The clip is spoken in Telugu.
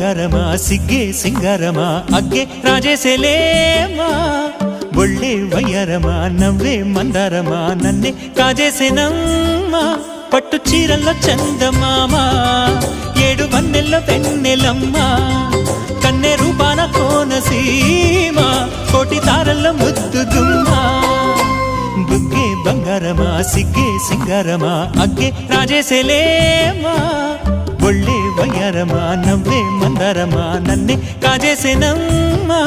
బంగారమా సిగ్గే సింగారమా అగ్గే రాజేసేలేమా ఒళ్ళే వయ్యారమా నవ్వే మందారమా నన్నే కాజేసేనమ్మా పట్టు చీరల్లో చందమామా ఏడు వన్నెల్లో వెన్నెలమ్మా కన్నె రూపాన కోనసీమ కోటి తారల్లో ముద్దుదుమ్మా బుగ్గే బంగారమా సిగ్గే సింగారమా అగ్గే రాజేసేలేమా ఒళ్ళే వయ్యారమా నవ్వే మందారమా నన్నే కాజేసేనమ్మా